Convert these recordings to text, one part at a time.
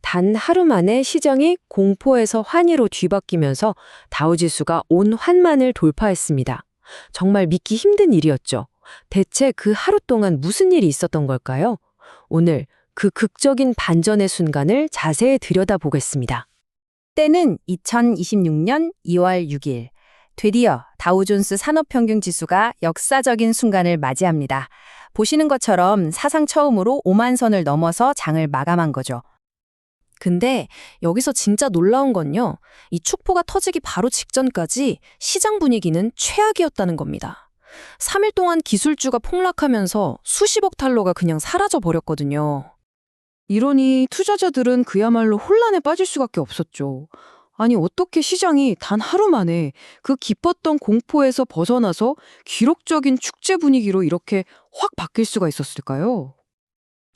단 하루 만에 시장이 공포에서 환희로 뒤바뀌면서 다우지수가 온 환만을 돌파했습니다. 정말 믿기 힘든 일이었죠. 대체 그 하루 동안 무슨 일이 있었던 걸까요? 오늘 그 극적인 반전의 순간을 자세히 들여다보겠습니다. 때는 2026년 2월 6일. 드디어 다우존스 산업평균지수가 역사적인 순간을 맞이합니다. 보시는 것처럼 사상 처음으로 5만 선을 넘어서 장을 마감한 거죠. 근데 여기서 진짜 놀라운 건요. 이 축포가 터지기 바로 직전까지 시장 분위기는 최악이었다는 겁니다. 3일 동안 기술주가 폭락하면서 수십억 달러가 그냥 사라져 버렸거든요. 이러니 투자자들은 그야말로 혼란에 빠질 수밖에 없었죠. 아니 어떻게 시장이 단 하루 만에 그 깊었던 공포에서 벗어나서 기록적인 축제 분위기로 이렇게 확 바뀔 수가 있었을까요?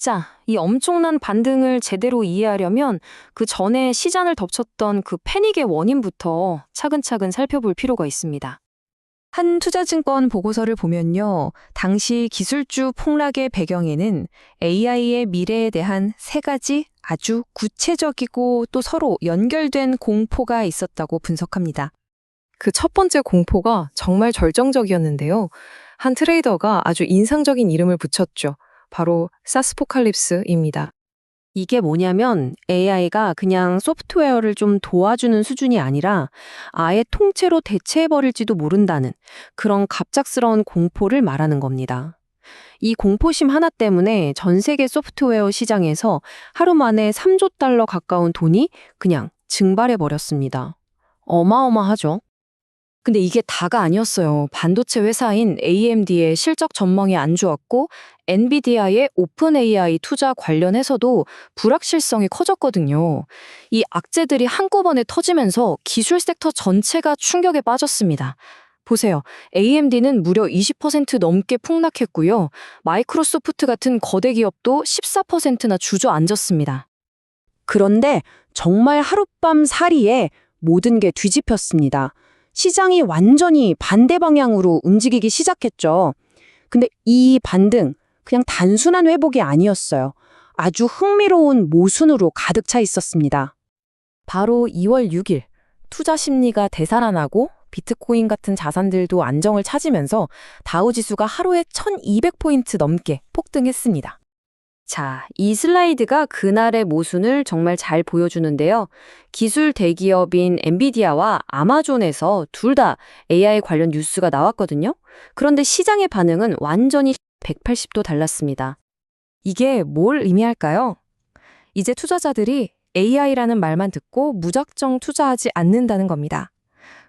자, 이 엄청난 반등을 제대로 이해하려면 그 전에 시장을 덮쳤던 그 패닉의 원인부터 차근차근 살펴볼 필요가 있습니다. 한 투자증권 보고서를 보면요. 당시 기술주 폭락의 배경에는 AI의 미래에 대한 세 가지 아주 구체적이고 또 서로 연결된 공포가 있었다고 분석합니다. 그 첫 번째 공포가 정말 절정적이었는데요. 한 트레이더가 아주 인상적인 이름을 붙였죠. 바로 사스포칼립스입니다. 이게 뭐냐면 AI가 그냥 소프트웨어를 좀 도와주는 수준이 아니라 아예 통째로 대체해버릴지도 모른다는 그런 갑작스러운 공포를 말하는 겁니다. 이 공포심 하나 때문에 전 세계 소프트웨어 시장에서 하루 만에 3조 달러 가까운 돈이 그냥 증발해버렸습니다. 어마어마하죠? 근데 이게 다가 아니었어요. 반도체 회사인 AMD의 실적 전망이 안 좋았고 엔비디아의 오픈 AI 투자 관련해서도 불확실성이 커졌거든요. 이 악재들이 한꺼번에 터지면서 기술 섹터 전체가 충격에 빠졌습니다. 보세요. AMD는 무려 20% 넘게 폭락했고요. 마이크로소프트 같은 거대 기업도 14%나 주저앉았습니다. 그런데 정말 하룻밤 사이에 모든 게 뒤집혔습니다. 시장이 완전히 반대 방향으로 움직이기 시작했죠. 근데 이 반등, 그냥 단순한 회복이 아니었어요. 아주 흥미로운 모순으로 가득 차 있었습니다. 바로 2월 6일 투자 심리가 되살아나고 비트코인 같은 자산들도 안정을 찾으면서 다우지수가 하루에 1200포인트 넘게 폭등했습니다. 자, 이 슬라이드가 그날의 모순을 정말 잘 보여주는데요. 기술 대기업인 엔비디아와 아마존에서 둘 다 AI 관련 뉴스가 나왔거든요. 그런데 시장의 반응은 완전히 180도 달랐습니다. 이게 뭘 의미할까요? 이제 투자자들이 AI라는 말만 듣고 무작정 투자하지 않는다는 겁니다.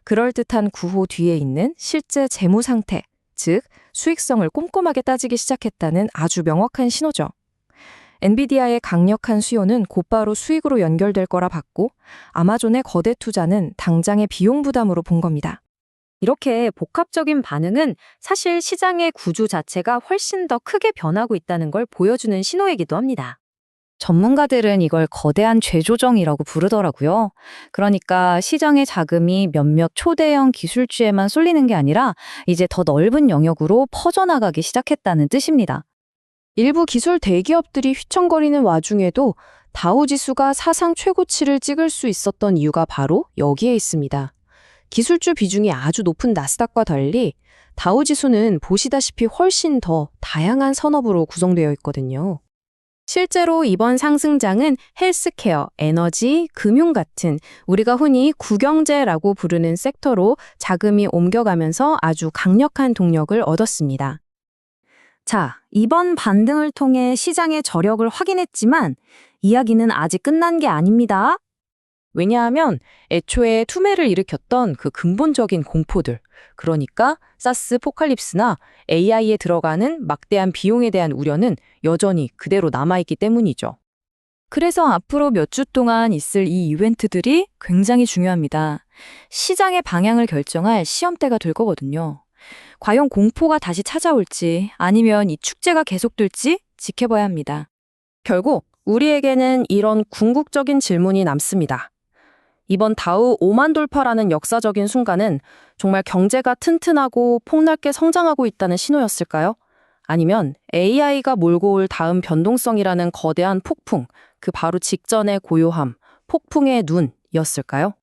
그럴듯한 구호 뒤에 있는 실제 재무 상태, 즉 수익성을 꼼꼼하게 따지기 시작했다는 아주 명확한 신호죠. 엔비디아의 강력한 수요는 곧바로 수익으로 연결될 거라 봤고 아마존의 거대 투자는 당장의 비용 부담으로 본 겁니다. 이렇게 복합적인 반응은 사실 시장의 구조 자체가 훨씬 더 크게 변하고 있다는 걸 보여주는 신호이기도 합니다. 전문가들은 이걸 거대한 재조정이라고 부르더라고요. 그러니까 시장의 자금이 몇몇 초대형 기술주에만 쏠리는 게 아니라 이제 더 넓은 영역으로 퍼져나가기 시작했다는 뜻입니다. 일부 기술 대기업들이 휘청거리는 와중에도 다우지수가 사상 최고치를 찍을 수 있었던 이유가 바로 여기에 있습니다. 기술주 비중이 아주 높은 나스닥과 달리 다우지수는 보시다시피 훨씬 더 다양한 산업으로 구성되어 있거든요. 실제로 이번 상승장은 헬스케어, 에너지, 금융 같은 우리가 흔히 구경제라고 부르는 섹터로 자금이 옮겨가면서 아주 강력한 동력을 얻었습니다. 자, 이번 반등을 통해 시장의 저력을 확인했지만 이야기는 아직 끝난 게 아닙니다. 왜냐하면 애초에 투매를 일으켰던 그 근본적인 공포들, 그러니까 사스 포칼립스나 AI에 들어가는 막대한 비용에 대한 우려는 여전히 그대로 남아있기 때문이죠. 그래서 앞으로 몇 주 동안 있을 이 이벤트들이 굉장히 중요합니다. 시장의 방향을 결정할 시험대가 될 거거든요. 과연 공포가 다시 찾아올지 아니면 이 축제가 계속될지 지켜봐야 합니다. 결국 우리에게는 이런 궁극적인 질문이 남습니다. 이번 다우 5만 돌파라는 역사적인 순간은 정말 경제가 튼튼하고 폭넓게 성장하고 있다는 신호였을까요? 아니면 AI가 몰고 올 다음 변동성이라는 거대한 폭풍, 그 바로 직전의 고요함, 폭풍의 눈이었을까요?